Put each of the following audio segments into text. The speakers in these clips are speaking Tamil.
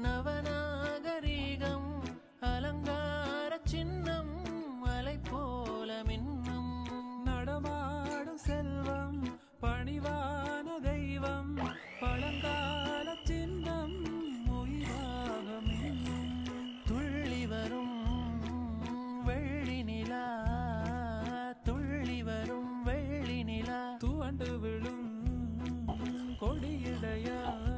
நவநாகரீகம் அலங்கார சின்னம் மலை போல மின்னும் நடமாடும் செல்வம் பணிவான தெய்வம் பழங்கால சின்னம் உயிராக மின்னும் துள்ளி வரும் வெள்ளி நிலா துள்ளி வரும் வெள்ளி நிலா துவண்டு விழும் கொடியிடையாள்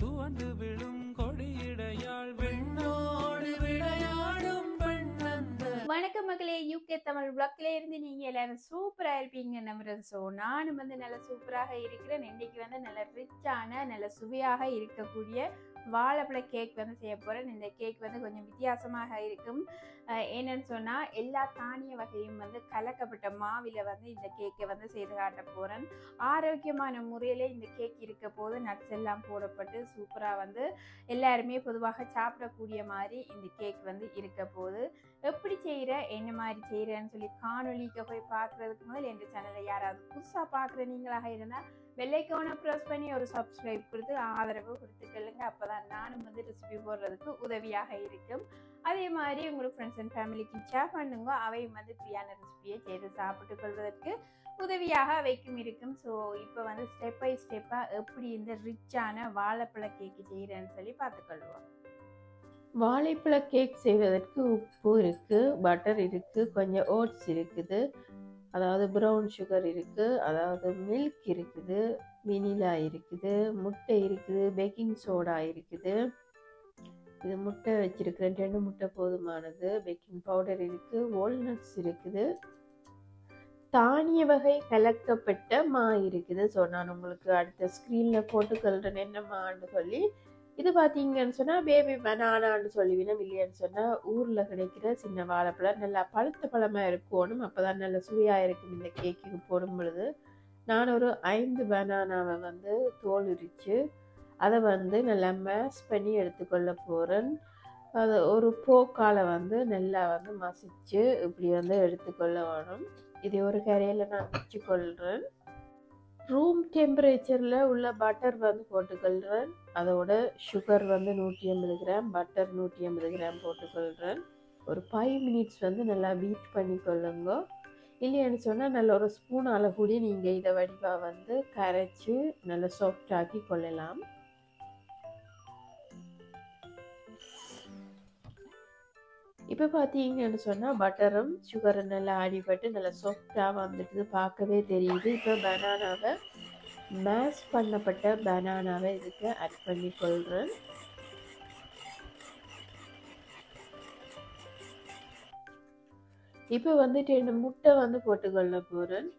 துவண்டு விழும் கொடியிடையாள் பெண்ணோடு விளையாடும் பெண்ணந்த. வணக்கம் மக்களே, யூகே தமிழ் பிளாக்ல இருந்து நீங்க எல்லாரும் சூப்பரா இருப்பீங்க நம்புறது. ஸோ நானும் நல்ல சூப்பராக இருக்கிறேன். இன்னைக்கு நல்ல ரிச்சான நல்ல சுவையாக இருக்கக்கூடிய வாழைப்பழ கேக் செய்ய போறேன். இந்த கேக் கொஞ்சம் வித்தியாசமாக இருக்கும். என்னன்னு சொன்னா எல்லா தானிய வகையும் கலக்கப்பட்ட மாவில இந்த கேக்கை செய்து காட்ட போறேன். ஆரோக்கியமான முறையில இந்த கேக் இருக்க போது நட்ஸ் எல்லாம் போடப்பட்டு சூப்பரா எல்லாருமே பொதுவாக சாப்பிடக்கூடிய மாதிரி இந்த கேக் இருக்க போது. எப்படி செய்யற என்ன மாதிரி செய்யறேன்னு சொல்லி காணொலிக்கு போய் பார்க்கறதுக்கு முதல் என் சேனலை யாராவது புதுசா பார்க்குற நீங்களாக இருந்தால் பெல்லைக்கான ப்ரெஸ் பண்ணி ஒரு சப்ஸ்கிரைப் கொடுத்து ஆதரவு கொடுத்துக்கலுங்க. அப்போதான் நானும் ரெசிபி போடுறதுக்கு உதவியாக இருக்கும். அதே மாதிரி உங்களுக்கு ஃப்ரெண்ட்ஸ் அண்ட் ஃபேமிலிக்கு ஷேர் பண்ணுங்க. அவையும் ஃப்ரீயான ரெசிபியை செய்து சாப்பிட்டு கொள்வதற்கு உதவியாக அவைக்கும் இருக்கும். ஸோ இப்போ ஸ்டெப் பை ஸ்டெப்பாக எப்படி இந்த ரிச்சான வாழைப்பழ கேக்கு செய்கிறேன்னு சொல்லி பார்த்துக்கொள்வோம். வாழைப்பழ கேக் செய்வதற்கு உப்பு இருக்குது, பட்டர் இருக்குது, கொஞ்சம் ஓட்ஸ் இருக்குது, அதாவது ப்ரௌன் சுகர் இருக்குது, அதாவது மில்க் இருக்குது, வெனிலா இருக்குது, முட்டை இருக்குது, பேக்கிங் சோடா இருக்குது. இது முட்டை வச்சிருக்கிறேன், 2 முட்டை போதுமானது. பேக்கிங் பவுடர் இருக்குது, வால்நட்ஸ் இருக்குது, தானிய வகை கலக்கப்பட்ட மா இருக்குது. ஸோ நான் உங்களுக்கு அடுத்த ஸ்க்ரீனில் போட்டுக்கொள்கிறேன் என்னம்மான்னு சொல்லி. இது பார்த்தீங்கன்னு சொன்னால் பேபி பனானான்னு சொல்லுவீங்கன்னா, இல்லையான்னு சொன்னால் ஊரில் கிடைக்கிற சின்ன வாழைப்பழம் நல்லா பழுத்த பழமாக இருக்கணும். அப்போ தான் நல்ல சுவையாக இருக்கும் இந்த கேக்குக்கு போடும் பொழுது. நான் ஒரு 5 பனானாவை தோல் உரித்து அதை நல்லா மேஷ் பண்ணி எடுத்துக்கொள்ள போகிறேன். அது ஒரு போக்கால் நல்லா மசிச்சு இப்படி எடுத்துக்கொள்ள வேணும். இதை ஒரு கரையில் நான் வச்சுக்கொள்கிறேன். ரூம் டெம்பரேச்சரில் உள்ள பட்டர் போட்டுக்கொள்கிறேன். அதோட சுகர் 180 கிராம், பட்டர் 180 கிராம் போட்டுக்கொள்கிறேன். ஒரு 5 மினிட்ஸ் நல்லா பீட் பண்ணிக்கொள்ளுங்க. இல்லைன்னு சொன்னால் நல்ல ஒரு ஸ்பூனால் கூடி நீங்கள் இதை வடிவாக கரைச்சி நல்லா சாஃப்டாக்கி கொள்ளலாம். இப்போ பார்த்தீங்கன்னு சொன்னால் பட்டரும் சுகரும் நல்லா ஆடிப்பட்டு நல்லா சாஃப்டாக வந்துட்டு பார்க்கவே தெரியுது. இப்போ பனானாவை மேஷ் பண்ணப்பட்ட பனானாவை இதுக்கு ஆட் பண்ணி கொள்கிறேன். இப்போ 2 முட்டை போட்டுக்கொள்ள போகிறேன்.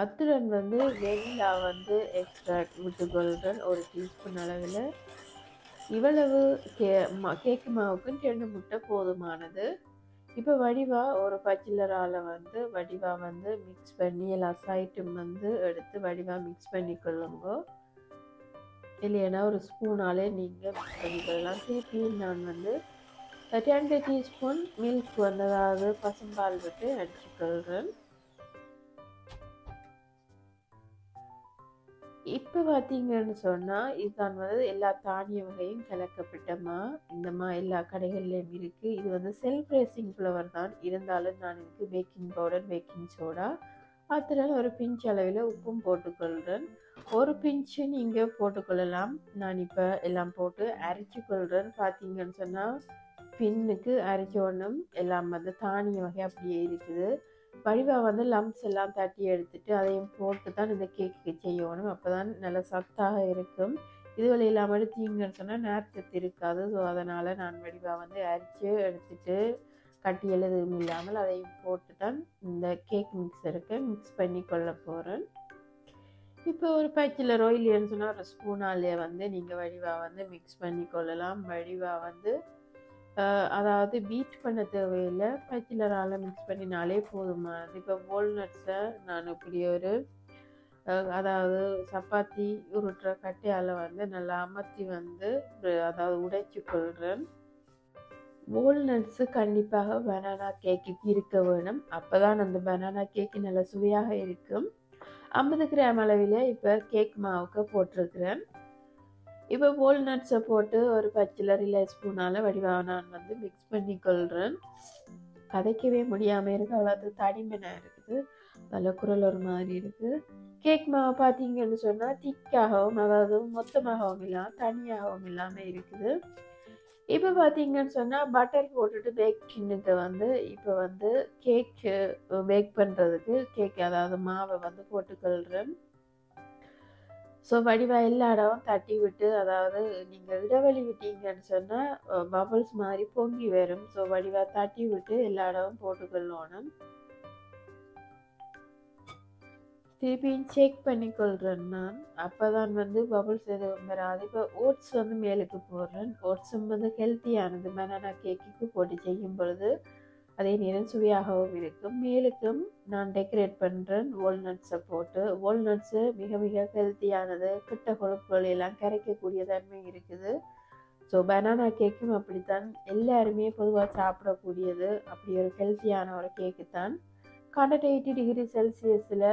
அத்துடன் வெனிலா எக்ஸ்ட்ராக்ட் விட்டுக்கொள்கிறேன் 1 டீஸ்பூன் அளவில். இவ்வளவு கேக்கு மாவுக்கு 2 முட்டை போதுமானது. இப்போ வடிவாக ஒரு பச்சிலரால் வடிவாக மிக்ஸ் பண்ணி எல்லா சைட்டும் எடுத்து வடிவாக மிக்ஸ் பண்ணிக்கொள்ளுங்க. இல்லைன்னா ஒரு ஸ்பூனாலே நீங்கள் மிக்ஸ் பண்ணிக்கொள்ளலாம். திருப்பி நான் 2 டீஸ்பூன் மில்க் அதாவது பசும்பால் விட்டு அடிச்சுக்கொள்கிறேன். இப்போ பார்த்தீங்கன்னு சொன்னால் இதுதான் எல்லா தானிய வகையும் கலக்கப்பட்ட மா. இந்த மா எல்லா கடைகள்லையும் இருக்குது. இது செல்ஃப் ரேசிங் ஃப்ளவர் தான், இருந்தாலும் நான் இதுக்கு பேக்கிங் பவுடர், பேக்கிங் சோடா, அதனால் ஒரு பிஞ்ச் அளவில் உப்பும் போட்டுக்கொள்கிறேன். ஒரு பிஞ்சு நீங்கள் போட்டுக்கொள்ளலாம். நான் இப்போ எல்லாம் போட்டு அரைச்சி கொள்கிறேன். பார்த்தீங்கன்னு சொன்னால் பின்னுக்கு அரைச்ச ஒன்றும் எல்லாம் தானிய வகை அப்படியே இருக்குது. வடிவாக லம்ஸ் எல்லாம் தட்டி எடுத்துட்டு அதையும் போட்டு தான் இந்த கேக்கு செய்யணும். அப்போ தான் நல்ல சத்தாக இருக்கும். இதுவரை இல்லாமல் எடுத்தீங்கன்னு சொன்னால் நேரச்சத்து இருக்காது. ஸோ அதனால் நான் வடிவாக அரைச்சி எடுத்துட்டு கட்டியல் எதுவும் இல்லாமல் அதையும் போட்டு தான் இந்த கேக் மிக்சருக்கு மிக்ஸ் பண்ணி கொள்ள போகிறேன். இப்போ ஒரு பச்சிலரோ இல்லைன்னு சொன்னால் ஒரு ஸ்பூனாலே நீங்கள் வடிவாக மிக்ஸ் பண்ணி கொள்ளலாம். வடிவாக அதாவது பீட் பண்ண தேவையில்லை, பச்சிலரால் மிக்ஸ் பண்ணினாலே போதுமானது. இப்போ வால்நட்ஸை நான் இப்படி ஒரு அதாவது சப்பாத்தி உருட்டுற கட்டையால் நல்லா அமர்த்தி அதாவது உடைச்சி கொள்கிறேன். வால்நட்ஸு கண்டிப்பாக பனானா கேக்குக்கு இருக்க வேணும். அப்போ தான் அந்த பனானா கேக்கு நல்ல சுவையாக இருக்கும். 50 கிராம் அளவில் இப்போ கேக் மாவுக்கு போட்டிருக்கிறேன். இப்போ வால்நட்ஸை போட்டு ஒரு பச்சில் ரிலைஸ் ஸ்பூனால் வடிவாக நான் வந்து மிக்ஸ் பண்ணி கொள்கிறேன். கதைக்கவே முடியாமல் இருக்கு, அவ்வளோ தடிமனாக இருக்குது, அதில் குரல் ஒரு மாதிரி இருக்குது. கேக் மாவு பார்த்தீங்கன்னு சொன்னால் திக்காகவும், அதாவது மொத்தமாகவும் இல்லாமல் தனியாகவும் இல்லாமல் இருக்குது. இப்போ பார்த்தீங்கன்னு சொன்னால் பட்டர் போட்டுட்டு பேக் டின்னுக்கு வந்து இப்போ வந்து கேக் பேக் பண்ணுறதுக்கு கேக் அதாவது மாவை வந்து போட்டுக்கொள்கிறேன். ஸோ வடிவாக எல்லா இடமும் தட்டி விட்டு, அதாவது நீங்கள் இடைவெளி விட்டீங்கன்னு சொன்னால் பபுள்ஸ் மாதிரி பொங்கி வரும். ஸோ வடிவாக தட்டி விட்டு எல்லா இடமும் போட்டுக்கொள்ளணும். திருப்பியும் செக் பண்ணிக்கொள்கிறேன் நான், அப்போ தான் வந்து பபுள்ஸ் எதுவும் வராது. இப்போ ஓட்ஸ் வந்து மேலுக்கு போடுறேன். ஓட்ஸும் வந்து ஹெல்த்தியானது, பனானா கேக்குக்கு போட்டு செய்யும் பொழுது அதே நேரம் சுவையாகவும் இருக்கும். மேலுக்கும் நான் டெக்கரேட் பண்ணுறேன் வால்நட்ஸை போட்டு. வால்நட்ஸு மிக மிக ஹெல்த்தியானது, கிட்ட கொழுப்புகள் எல்லாம் கரைக்கக்கூடிய தன்மை இருக்குது. ஸோ பனானா கேக்கும் அப்படித்தான், எல்லாருமே பொதுவாக சாப்பிடக்கூடியது. அப்படி ஒரு ஹெல்த்தியான ஒரு கேக்கு தான். 180 டிகிரி செல்சியஸில்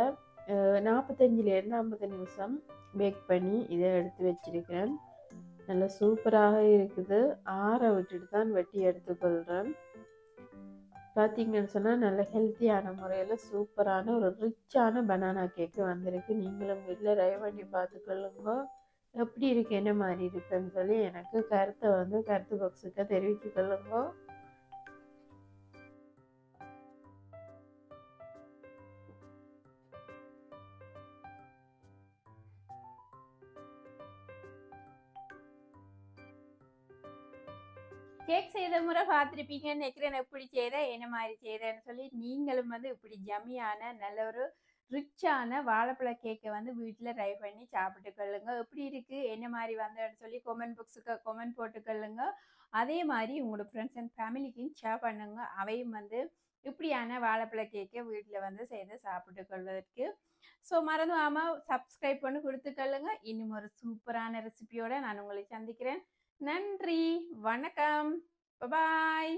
45லேருந்து 50 நிமிஷம் பேக் பண்ணி இதை எடுத்து வச்சிருக்கிறேன். நல்லா சூப்பராக இருக்குது. ஆற விட்டுட்டு தான் வெட்டி எடுத்துக்கொள்கிறேன். பார்த்தீங்கன்னு சொன்னால் நல்ல ஹெல்த்தியான முறையில் சூப்பரான ஒரு ரிச்சான பனானா கேக்கு வந்திருக்கு. நீங்களும் வீட்டில் ட்ரை பண்ணி பார்த்துக்கொள்ளுங்க. எப்படி இருக்குது, என்ன மாதிரி இருக்குன்னு சொல்லி எனக்கு கருத்தை வந்து கருத்து பாக்ஸுக்கு தெரிவித்து கொள்ளுங்க. கேக் செய்த முறை பார்த்துருப்பீங்கன்னு நினைக்கிறேன். எப்படி செய்தேன், என்ன மாதிரி செய்தேன்னு சொல்லி நீங்களும் வந்து இப்படி ஜம்மியான நல்ல ஒரு ரிச்சான வாழைப்பழ கேக்கை வந்து வீட்டில் ட்ரை பண்ணி சாப்பிட்டுக்கொள்ளுங்க. எப்படி இருக்குது, என்ன மாதிரி வந்தேன்னு சொல்லி கமெண்ட் பாக்ஸுக்கு கமெண்ட் போட்டுக்கொள்ளுங்க. அதே மாதிரி உங்களோட ஃப்ரெண்ட்ஸ் அண்ட் ஃபேமிலிக்கும் ஷேர் பண்ணுங்க. அவையும் வந்து இப்படியான வாழைப்பழ கேக்கை வீட்டில் வந்து செய்து சாப்பிட்டுக்கொள்வதற்கு. ஸோ மறந்துடாமல் சப்ஸ்கிரைப் பண்ணி கொடுத்துக்கொள்ளுங்க. இன்னும் ஒரு சூப்பரான ரெசிபியோட நான் உங்களை சந்திக்கிறேன். நன்றி, வணக்கம், பாய்.